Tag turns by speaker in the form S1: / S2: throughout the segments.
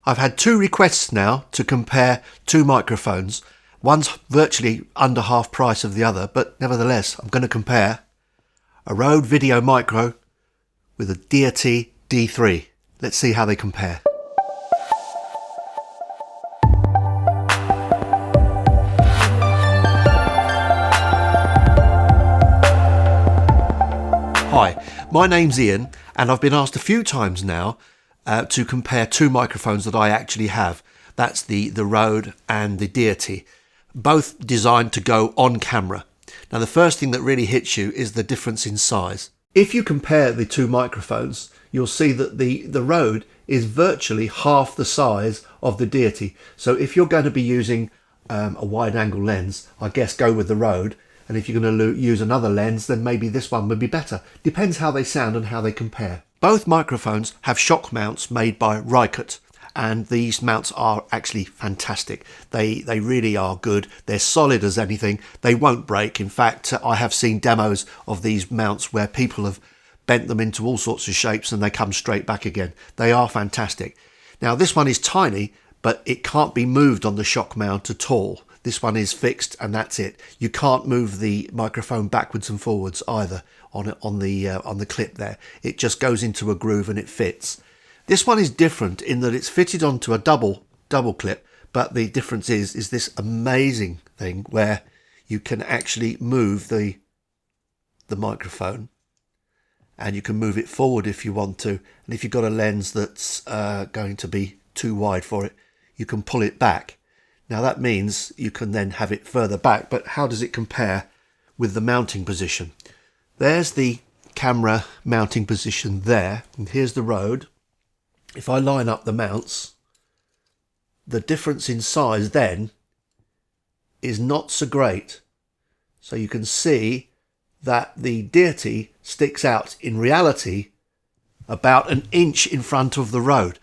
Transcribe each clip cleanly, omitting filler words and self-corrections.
S1: I've had two requests now to compare two microphones. One's virtually under half price of the other, but nevertheless, I'm going to compare a Rode VideoMicro with a Deity D3. Let's see how they compare. Hi, my name's Ian, and I've been asked a few times now to compare two microphones that I actually have. That's the Rode and the Deity, both designed to go on camera. Now, the first thing that really hits you is the difference in size. If you compare the two microphones, you'll see that the Rode is virtually half the size of the Deity. So if you're going to be using a wide-angle lens, I guess go with the Rode. And if you're going to use another lens, then maybe this one would be better. Depends how they sound and how they compare. Both microphones have shock mounts made by Rikert, and these mounts are actually fantastic. They really are good. They're solid as anything. They won't break. In fact, I have seen demos of these mounts where people have bent them into all sorts of shapes and they come straight back again. They are fantastic. Now, this one is tiny, but it can't be moved on the shock mount at all. This one is fixed and that's it. You can't move the microphone backwards and forwards either on the clip there. It just goes into a groove and it fits. This one is different in that it's fitted onto a double clip, but the difference is this amazing thing where you can actually move the microphone, and you can move it forward if you want to. And if you've got a lens that's going to be too wide for it, you can pull it back. Now that means you can then have it further back, but how does it compare with the mounting position? There's the camera mounting position there, and here's the Rode. If I line up the mounts, the difference in size then is not so great. So you can see that the Deity sticks out in reality about an inch in front of the Rode.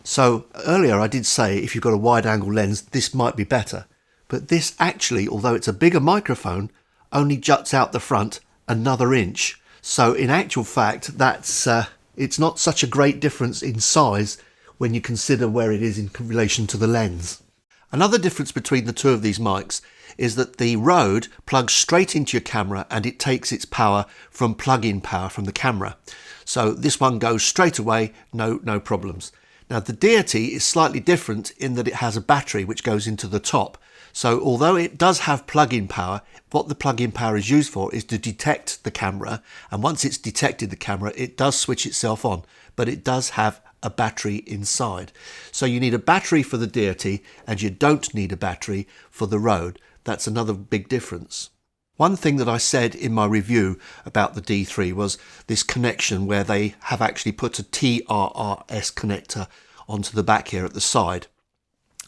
S1: So earlier I did say if you've got a wide angle lens, this might be better. But this actually, although it's a bigger microphone, only juts out the front another inch. So in actual fact, that's it's not such a great difference in size when you consider where it is in relation to the lens. Another difference between the two of these mics is that the Rode plugs straight into your camera and it takes its power from plug-in power from the camera. So this one goes straight away, no problems. Now the Deity is slightly different in that it has a battery which goes into the top. So although it does have plug-in power, what the plug-in power is used for is to detect the camera, and once it's detected the camera, it does switch itself on, but it does have a battery inside. So you need a battery for the Deity and you don't need a battery for the Rode. That's another big difference. One thing that I said in my review about the D3 was this connection where they have actually put a TRRS connector onto the back here at the side.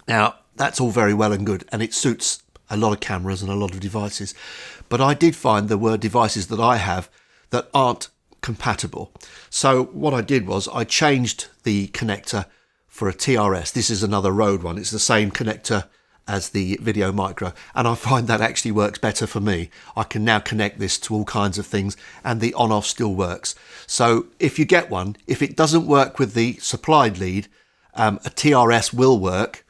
S1: Now, that's all very well and good, and it suits a lot of cameras and a lot of devices. But I did find there were devices that I have that aren't compatible. So what I did was I changed the connector for a TRS. This is another Rode one. It's the same connector as the VideoMicro, and I find that actually works better for me. I can now connect this to all kinds of things and the on-off still works. So if you get one, if it doesn't work with the supplied lead, a TRS will work.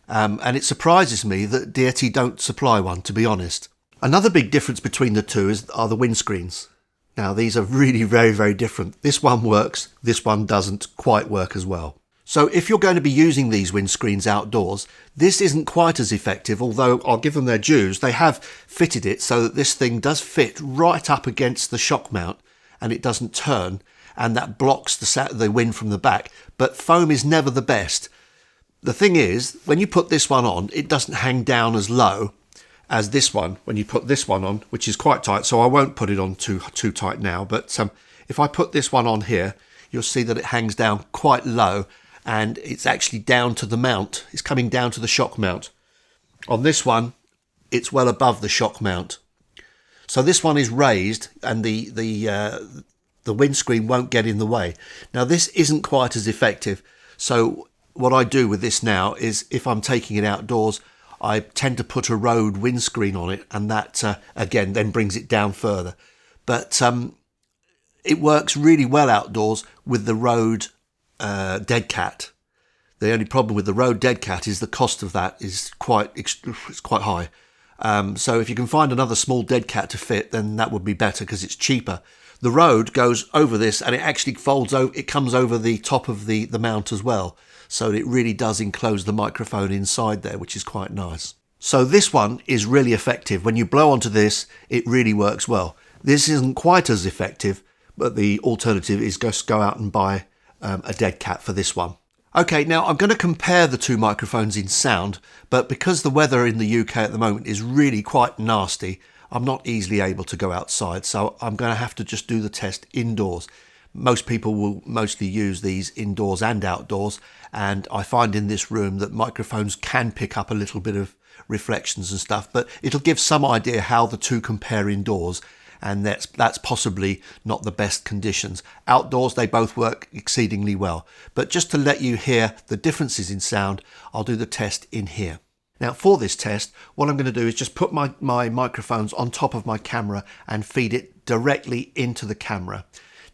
S1: And it surprises me that Deity don't supply one, to be honest. Another big difference between the two are the windscreens. Now, these are really very different. This one works, this one doesn't quite work as well. So if you're going to be using these windscreens outdoors, this isn't quite as effective, although I'll give them their dues. They have fitted it so that this thing does fit right up against the shock mount and it doesn't turn, and that blocks the wind from the back. But foam is never the best. The thing is, when you put this one on, it doesn't hang down as low as this one when you put this one on, which is quite tight. So I won't put it on too tight now. But if I put this one on here, you'll see that it hangs down quite low and it's actually down to the mount. It's coming down to the shock mount. On this one, it's well above the shock mount. So this one is raised and the windscreen won't get in the way. Now this isn't quite as effective. So what I do with this now is if I'm taking it outdoors, I tend to put a Rode windscreen on it, and that again then brings it down further. But it works really well outdoors with the Rode Dead Cat. The only problem with the Rode Dead Cat is the cost of that is quite high. So if you can find another small Dead Cat to fit, then that would be better because it's cheaper. The Rode goes over this and it actually folds over, it comes over the top of the mount as well. So it really does enclose the microphone inside there, which is quite nice. So this one is really effective. When you blow onto this, it really works well. This isn't quite as effective, but the alternative is just go out and buy a Dead Cat for this one. Okay, now I'm going to compare the two microphones in sound, but because the weather in the UK at the moment is really quite nasty, I'm not easily able to go outside, so I'm going to have to just do the test indoors. Most people will mostly use these indoors and outdoors, and I find in this room that microphones can pick up a little bit of reflections and stuff, but it'll give some idea how the two compare indoors, and that's possibly not the best conditions. Outdoors they both work exceedingly well, but just to let you hear the differences in sound, I'll do the test in here. Now for this test, what I'm going to do is just put my microphones on top of my camera and feed it directly into the camera.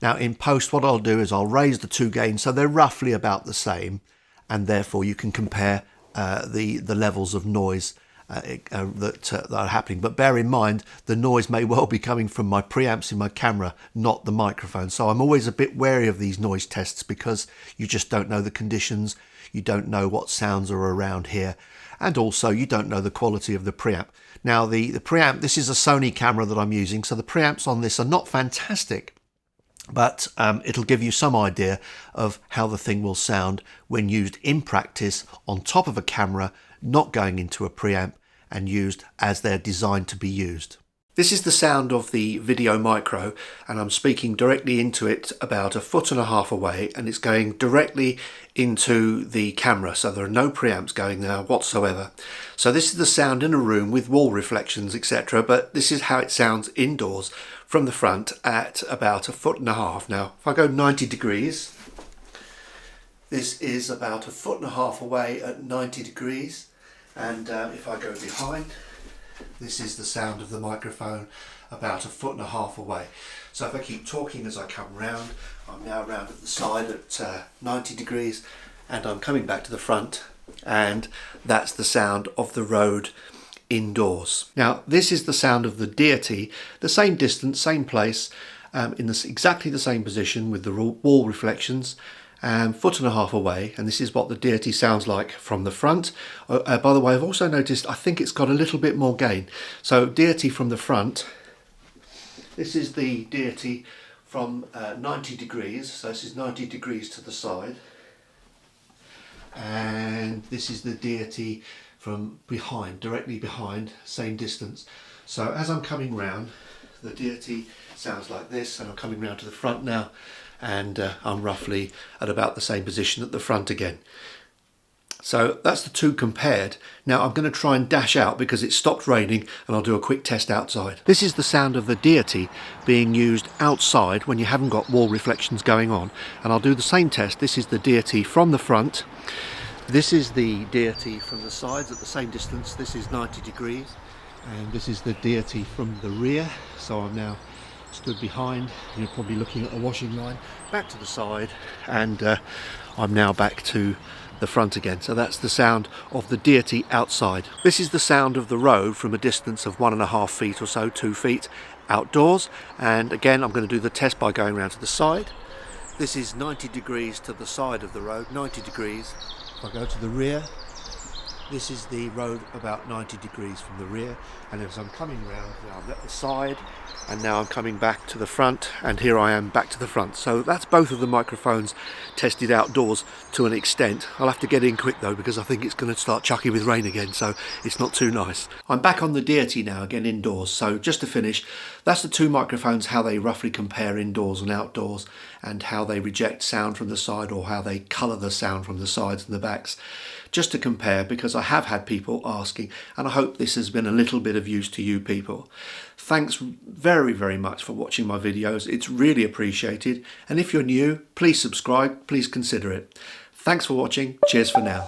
S1: Now in post, what I'll do is I'll raise the two gains so they're roughly about the same, and therefore you can compare the levels of noise that are happening. But bear in mind, the noise may well be coming from my preamps in my camera, not the microphone. So I'm always a bit wary of these noise tests because you just don't know the conditions, you don't know what sounds are around here, and also you don't know the quality of the preamp. Now the preamp, this is a Sony camera that I'm using, so the preamps on this are not fantastic, but it'll give you some idea of how the thing will sound when used in practice on top of a camera, not going into a preamp, and used as they're designed to be used. This is the sound of the VideoMicro, and I'm speaking directly into it about 1.5 feet away, and it's going directly into the camera, so there are no preamps going there whatsoever. So this is the sound in a room with wall reflections, etc., but this is how it sounds indoors from the front at about 1.5 feet. Now if I go 90 degrees, this is about 1.5 feet away at 90 degrees. And if I go behind, this is the sound of the microphone about 1.5 feet away. So if I keep talking as I come round, I'm now round at the side at 90 degrees, and I'm coming back to the front, and that's the sound of the Rode indoors. Now this is the sound of the Deity, the same distance, same place, in exactly the same position with the wall reflections. 1.5 feet away, and this is what the Deity sounds like from the front. By the way, I've also noticed I think it's got a little bit more gain. So Deity from the front, this is the Deity from 90 degrees, so this is 90 degrees to the side, and this is the Deity from behind, directly behind, same distance. So as I'm coming round, the Deity sounds like this, and I'm coming round to the front now, and I'm roughly at about the same position at the front again. So that's the two compared. Now I'm going to try and dash out because it stopped raining, and I'll do a quick test outside. This is the sound of the Deity being used outside when you haven't got wall reflections going on, and I'll do the same test. This is the Deity from the front. This is the Deity from the sides at the same distance. This is 90 degrees, and this is the Deity from the rear. So I'm now stood behind, you're probably looking at a washing line, back to the side, and I'm now back to the front again. So that's the sound of the Deity outside. This is the sound of the Rode from a distance of 1.5 feet or so, 2 feet outdoors, and again I'm going to do the test by going around to the side. This is 90 degrees to the side of the Rode, 90 degrees. If I go to the rear, this is the Rode about 90 degrees from the rear, and as I'm coming round, now I'm at the side, and now I'm coming back to the front, and here I am back to the front. So that's both of the microphones tested outdoors to an extent. I'll have to get in quick though, because I think it's going to start chucking with rain again, so it's not too nice. I'm back on the Deity now, again indoors. So just to finish, that's the two microphones, how they roughly compare indoors and outdoors, and how they reject sound from the side, or how they colour the sound from the sides and the backs. Just to compare, because I have had people asking, and I hope this has been a little bit of use to you people. Thanks very, very much for watching my videos. It's really appreciated. And if you're new, please subscribe, please consider it. Thanks for watching. Cheers for now.